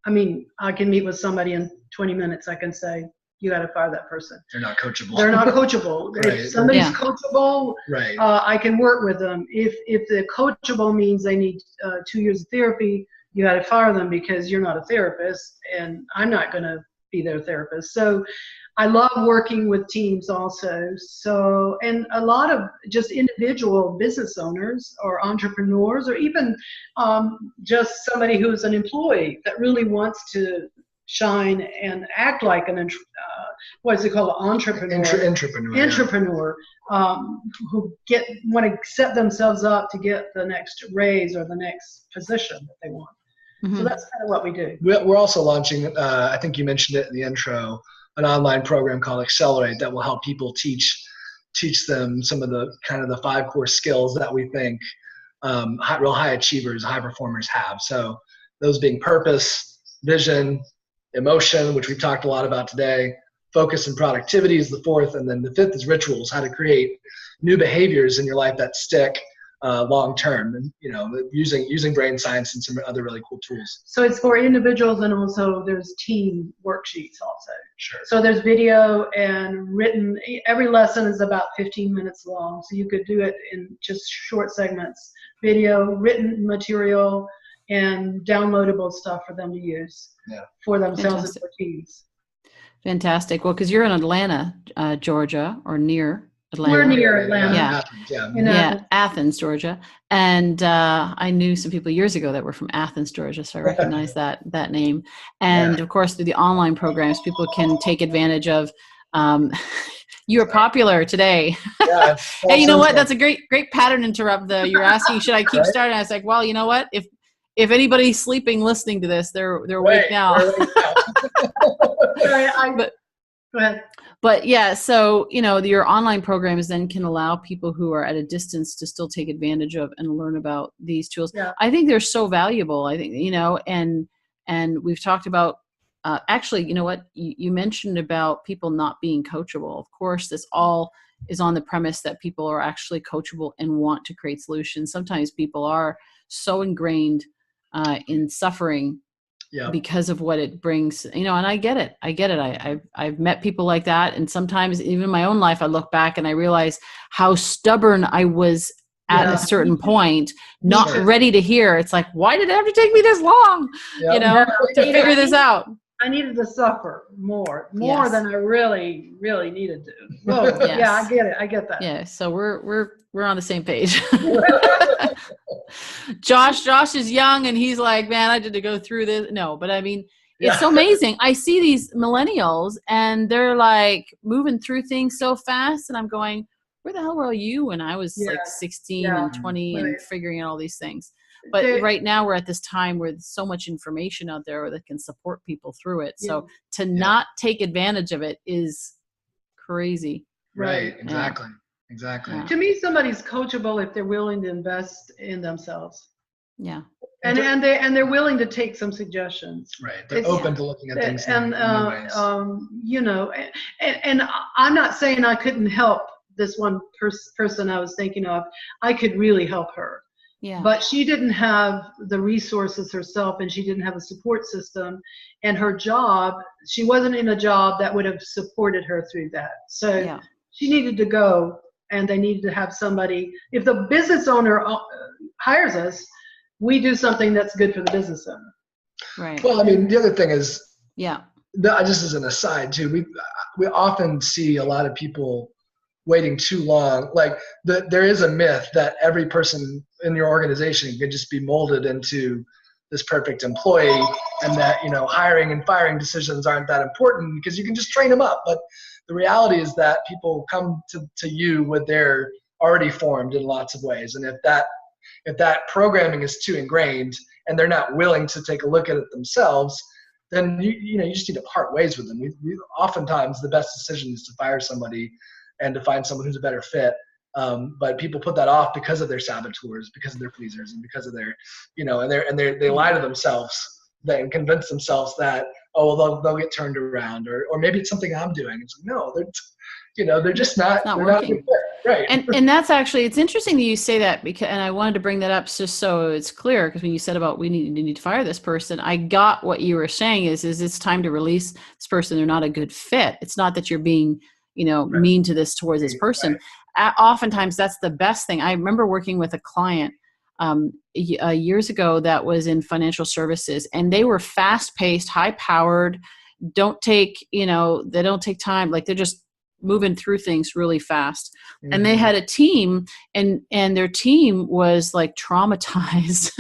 I mean, I can meet with somebody in 20 minutes. I can say, you got to fire that person. They're not coachable. They're not coachable. Right. If somebody's coachable, right. I can work with them. If the coachable means they need 2 years of therapy, you got to fire them because you're not a therapist, and I'm not going to be their therapist. So I love working with teams also. So, and a lot of just individual business owners or entrepreneurs, or even just somebody who's an employee that really wants to shine and act like an what is it called, entrepreneur? Entrepreneur, who want to set themselves up to get the next raise or the next position that they want. Mm-hmm. So that's kind of what we do. We're also launching, I think you mentioned it in the intro, an online program called Accelerate that will help people teach them some of the kind of the 5 core skills that we think real high achievers, high performers have. So those being purpose, vision, emotion, which we've talked a lot about today. Focus and productivity is the 4th, and then the 5th is rituals, how to create new behaviors in your life that stick long term, and using brain science and some other really cool tools. So it's for individuals, and also there's team worksheets also. Sure. So there's video and written. Every lesson is about 15 minutes long, so you could do it in just short segments. Video, written material, and downloadable stuff for them to use for themselves. Fantastic. And for teams. Fantastic. Well, because you're in Atlanta, Georgia, or near Atlanta. We're near Atlanta. Yeah, Athens, Georgia. And I knew some people years ago that were from Athens, Georgia, so I recognize that name. And of course, through the online programs, people can take advantage of. You are popular today. Yeah, hey, you know what? That's a great pattern interrupt. You're asking, should I keep starting? I was like, well, you know what? If anybody's sleeping listening to this, they're awake now. Go ahead. But yeah, so your online programs then can allow people who are at a distance to still take advantage of and learn about these tools. Yeah. I think they're so valuable. I think and we've talked about actually, you know what, you mentioned about people not being coachable. Of course, this all is on the premise that people are actually coachable and want to create solutions. Sometimes people are so ingrained in suffering because of what it brings, and I get it. I've met people like that. And sometimes even in my own life, I look back and I realize how stubborn I was at a certain point, not ready to hear. It's like, why did it have to take me this long, to figure this out? I needed to suffer more than I really, really needed to. Oh, yes. Yeah, I get it. I get that. Yeah. So we're on the same page. Josh is young and he's like, man, I did to go through this. No, but I mean, it's so amazing. I see these millennials and they're like moving through things so fast. And I'm going, where the hell were you when I was like 16 and 20 and figuring out all these things? But right now we're at this time where there's so much information out there that can support people through it. So to not take advantage of it is crazy. Right. Exactly. Exactly. To me, somebody's coachable if they're willing to invest in themselves. Yeah. And they're willing to take some suggestions. Right. They're open to looking at things in new ways. And I'm not saying I couldn't help this one person I was thinking of. I could really help her. Yeah. But she didn't have the resources herself, and she didn't have a support system. And her job, she wasn't in a job that would have supported her through that. So she needed to go, and they needed to have somebody. If the business owner hires us, we do something that's good for the business owner. Right. Well, I mean, the other thing is, just as an aside too, we often see a lot of people waiting too long. Like there is a myth that every person in your organization can just be molded into this perfect employee, and that hiring and firing decisions aren't that important because you can just train them up. But the reality is that people come to you with their already formed in lots of ways, and if that programming is too ingrained and they're not willing to take a look at it themselves, then you just need to part ways with them. We oftentimes the best decision is to fire somebody and to find someone who's a better fit. But people put that off because of their saboteurs, because of their pleasers, and because of their, they lie to themselves and convince themselves that, oh, well, they'll get turned around, or maybe it's something I'm doing. It's like, no, they're just not, it's not they're working. not good. Right. And that's actually, it's interesting that you say that, because, and I wanted to bring that up just so it's clear, because when you said about we need to fire this person, I got what you were saying is it's time to release this person. They're not a good fit. It's not that you're being, mean to towards this person. Right. Oftentimes that's the best thing. I remember working with a client years ago that was in financial services, and they were fast paced, high powered, they don't take time. Like, they're just moving through things really fast. Mm-hmm. And they had a team, and their team was like traumatized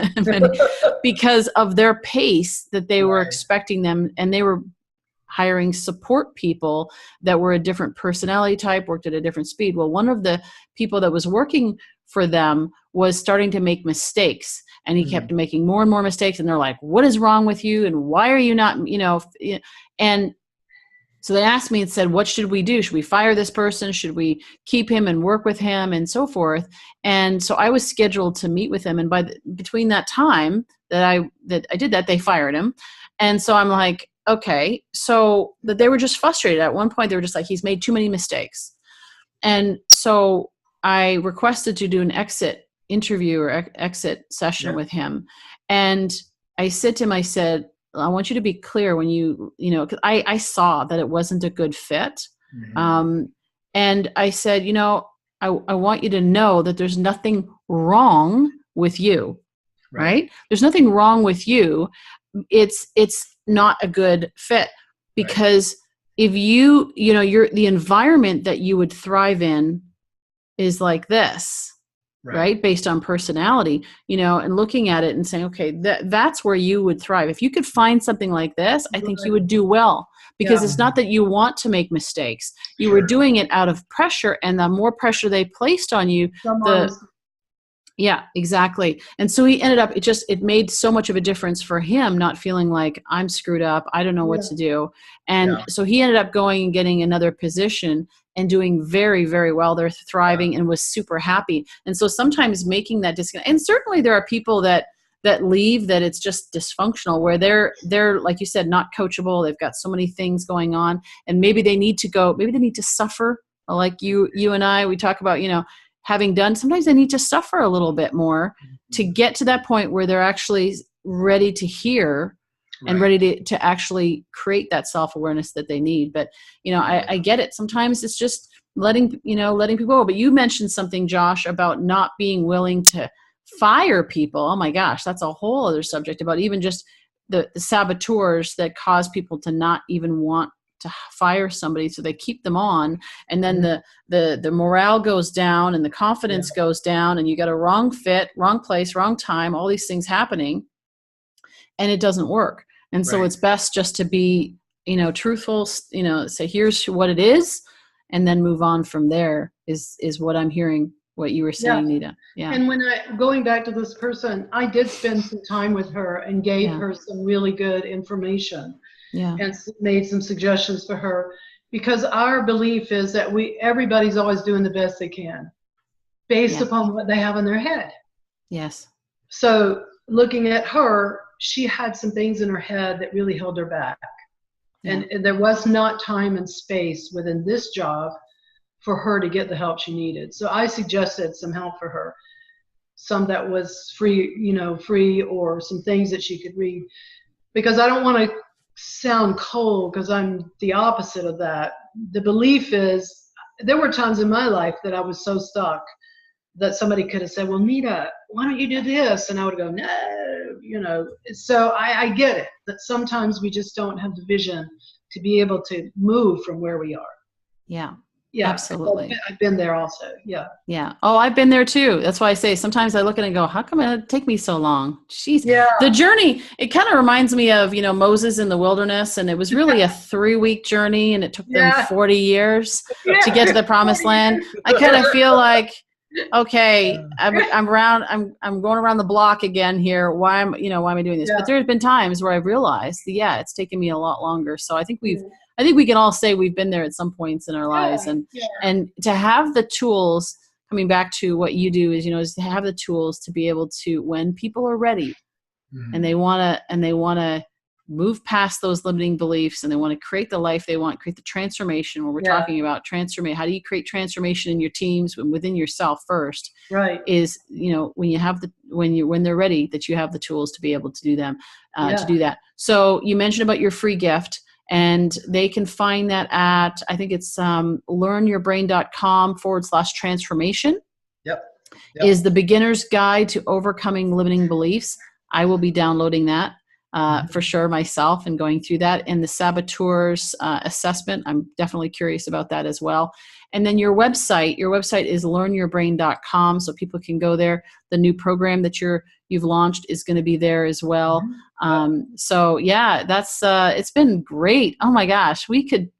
because of their pace that they were expecting them. And they were hiring support people that were a different personality type, worked at a different speed. Well, one of the people that was working for them was starting to make mistakes, and he kept making more and more mistakes. And they're like, what is wrong with you? And why are you not, and so they asked me and said, what should we do? Should we fire this person? Should we keep him and work with him, and so forth? And so I was scheduled to meet with him. And between that time that I did that, they fired him. And so I'm like, okay, so that they were just frustrated. At one point, they were just like, he's made too many mistakes. And so I requested to do an exit interview or exit session with him. And I said to him, I said, I want you to be clear when because I saw that it wasn't a good fit. Mm-hmm. And I said, I want you to know that there's nothing wrong with you, right? There's nothing wrong with you. It's not a good fit, because if the environment that you would thrive in is like this, right? Based on personality, and looking at it and saying, okay, that's where you would thrive. If you could find something like this, I think you would do well, because it's not that you want to make mistakes. You were doing it out of pressure, and the more pressure they placed on you, yeah, exactly. And so he ended up, it made so much of a difference for him, not feeling like I'm screwed up, I don't know what to do. And so he ended up going and getting another position and doing very, very well. They're thriving and was super happy. And so sometimes making that disconnect, and certainly there are people that leave that it's just dysfunctional, where they're like you said, not coachable. They've got so many things going on, and maybe they need to suffer, like you and I, we talk about, having done, sometimes they need to suffer a little bit more to get to that point where they're actually ready to hear and ready to actually create that self-awareness that they need. But, I get it. Sometimes it's just letting people go. But you mentioned something, Josh, about not being willing to fire people. Oh my gosh, that's a whole other subject, about even just the saboteurs that cause people to not even want to fire somebody, so they keep them on, and then the morale goes down and the confidence goes down, and you got a wrong fit, wrong place, wrong time, all these things happening, and it doesn't work. And so it's best just to be truthful, say here's what it is, and then move on from there, is what I'm hearing what you were saying, Nita. Yeah. And going back to this person, I did spend some time with her and gave her some really good information. And made some suggestions for her, because our belief is that everybody's always doing the best they can based upon what they have in their head. Yes. So looking at her, she had some things in her head that really held her back. And there was not time and space within this job for her to get the help she needed. So I suggested some help for her, some that was free, or some things that she could read, because I don't want to sound cold, because I'm the opposite of that. The belief is, there were times in my life that I was so stuck that somebody could have said, well, Nita, why don't you do this? And I would go, no, so I get it, that sometimes we just don't have the vision to be able to move from where we are. Yeah, absolutely. I've been there also. Yeah. Oh, I've been there too. That's why I say sometimes I look at it and go, how come it take me so long? Jeez. Yeah. The journey, it kind of reminds me of, Moses in the wilderness, and it was really a 3-week journey, and it took them 40 years to get to the promised land. I kind of feel like, okay, I'm going around the block again here. Why am I doing this? But there's been times where I've realized, it's taken me a lot longer. So I think we can all say we've been there at some points in our lives, and to have the tools coming back to what you do is, is to have the tools to be able to, when people are ready and they want to move past those limiting beliefs and they want to create the life they want, create the transformation, where we're talking about transformation. How do you create transformation in your teams and within yourself first? Right. Is, when you have when they're ready, that you have the tools to be able to do them, to do that. So you mentioned about your free gift, and they can find that at, I think it's learnyourbrain.com/transformation. Yep. Is the beginner's guide to overcoming limiting beliefs. I will be downloading that. For sure myself, and going through that. And the Saboteur's Assessment, I'm definitely curious about that as well. And then your website is learnyourbrain.com, so people can go there. The new program that you've launched is going to be there as well. So yeah, that's it's been great. Oh my gosh, we could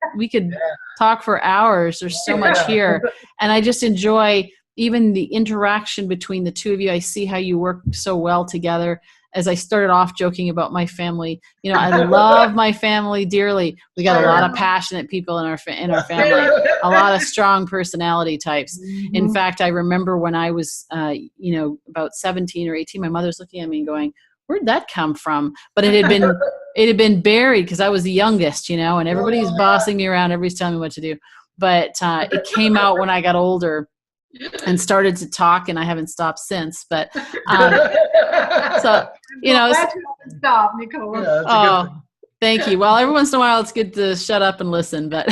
talk for hours. There's so much here, and I just enjoy even the interaction between the two of you. I see how you work so well together. As I started off joking about my family, I love my family dearly. We got a lot of passionate people in our family, a lot of strong personality types. In fact, I remember when I was, about 17 or 18, my mother's looking at me and going, "Where'd that come from?" But it had been buried because I was the youngest, and everybody was bossing me around, everybody's telling me what to do. But it came out when I got older and started to talk, and I haven't stopped since. But so. Stop, Nicole. Yeah, thank you. Well, every once in a while, it's good to shut up and listen. But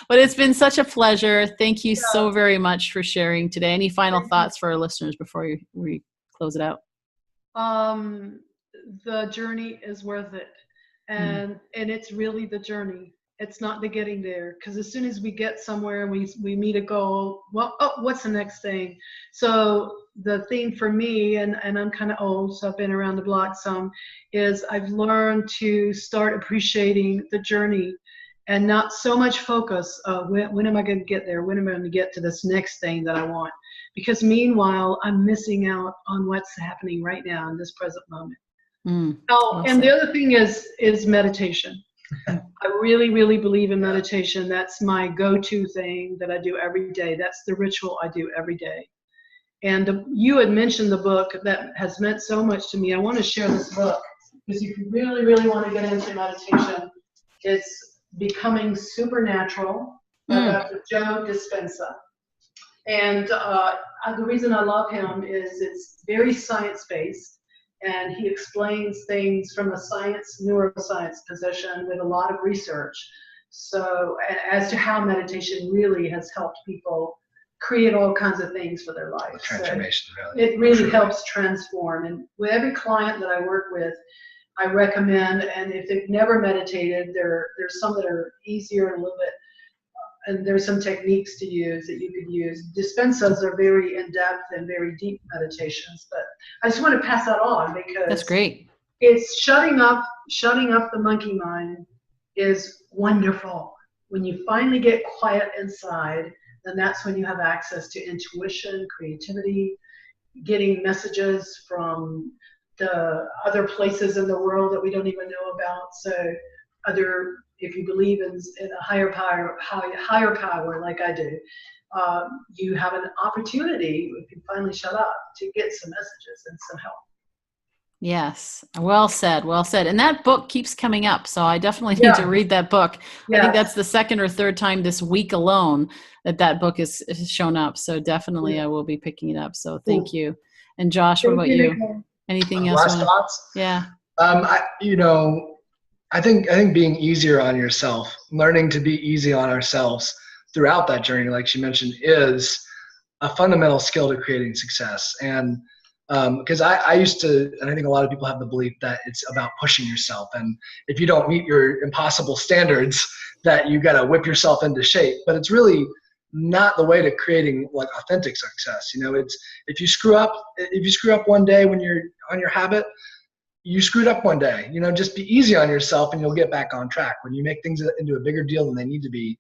but it's been such a pleasure. Thank you so very much for sharing today. Any final thoughts for our listeners before we close it out? The journey is worth it, and it's really the journey. It's not the getting there, because as soon as we get somewhere and we meet a goal, what's the next thing? So the thing for me, and I'm kind of old, so I've been around the block some, is I've learned to start appreciating the journey and not so much focus when am I going to get there? When am I going to get to this next thing that I want? Because meanwhile, I'm missing out on what's happening right now in this present moment. Awesome. And the other thing is meditation. I really, really believe in meditation. That's my go-to thing that I do every day. That's the ritual I do every day. And you had mentioned the book that has meant so much to me. I want to share this book, because if you really, really want to get into meditation, it's Becoming Supernatural by Dr. Joe Dispenza. And the reason I love him is it's very science-based. And he explains things from a neuroscience position with a lot of research. So as to how meditation really has helped people create all kinds of things for their life. Transformation, so it really helps transform. And with every client that I work with, I recommend, and if they've never meditated, there's some that are easier and a little bit, and there's some techniques to use that you could use. Dispensas are very in-depth and very deep meditations, but I just want to pass that on because that's great. It's shutting up the monkey mind is wonderful. When you finally get quiet inside, then that's when you have access to intuition, creativity, getting messages from the other places in the world that we don't even know about. So if you believe in a higher power like I do, you have an opportunity, if you finally shut up, to get some messages and some help. Yes. Well said. Well said. And that book keeps coming up. So I definitely need to read that book. Yeah. I think that's the second or third time this week alone that book has shown up. So definitely I will be picking it up. So thank you. And Josh, what about you? Nicole. Anything else? Last thoughts? Yeah. I think being easier on yourself, learning to be easy on ourselves throughout that journey, like she mentioned, is a fundamental skill to creating success. And because I used to, and I think a lot of people have the belief that it's about pushing yourself, and if you don't meet your impossible standards, that you got to whip yourself into shape. But it's really not the way to creating like authentic success. It's if you screw up one day when you're on your habit, you screwed up one day. Just be easy on yourself, and you'll get back on track. When you make things into a bigger deal than they need to be,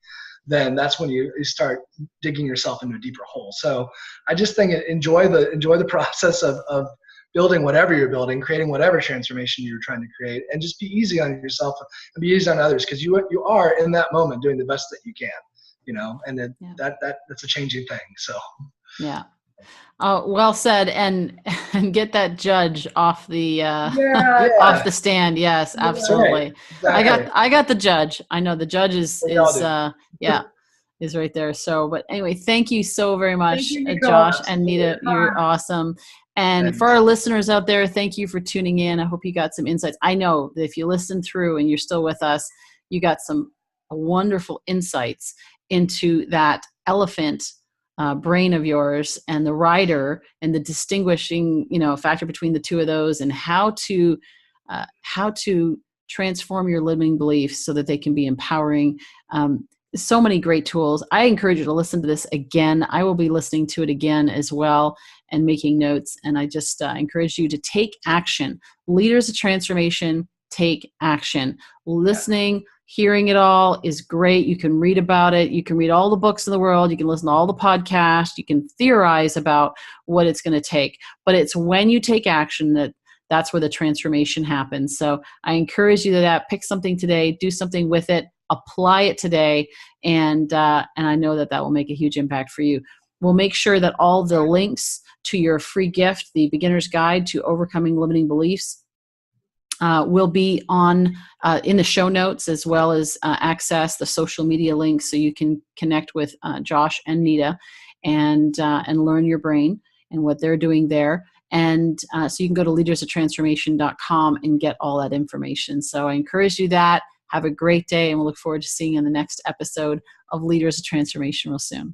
then that's when you start digging yourself into a deeper hole. So I just think enjoy the process of building whatever you're building, creating whatever transformation you're trying to create, and just be easy on yourself and be easy on others, because you are in that moment doing the best that you can. and then that's a changing thing. So. Yeah. Oh, well said. And get that judge off the off the stand. Yes, absolutely. Right. Exactly. I got the judge. I know the judge is right there. So, but anyway, thank you so very much, Josh and Nita. You're awesome. And for our listeners out there, thank you for tuning in. I hope you got some insights. I know that if you listen through and you're still with us, you got some wonderful insights into that elephant brain of yours and the rider, and the distinguishing factor between the two of those, and how to transform your limiting beliefs so that they can be empowering. So many great tools. I encourage you to listen to this again. I will be listening to it again as well and making notes. And I just encourage you to take action. Leaders of transformation, take action. Listening, hearing it all is great. You can read about it. You can read all the books in the world. You can listen to all the podcasts. You can theorize about what it's going to take. But it's when you take action that's where the transformation happens. So I encourage you to pick something today, do something with it, apply it today, and I know that will make a huge impact for you. We'll make sure that all the links to your free gift, the Beginner's Guide to Overcoming Limiting Beliefs, will be on in the show notes, as well as access the social media links so you can connect with Josh and Nita and learn your brain and what they're doing there. And so you can go to leadersoftransformation.com and get all that information. So I encourage you that. Have a great day, and we'll look forward to seeing you in the next episode of Leaders of Transformation real soon.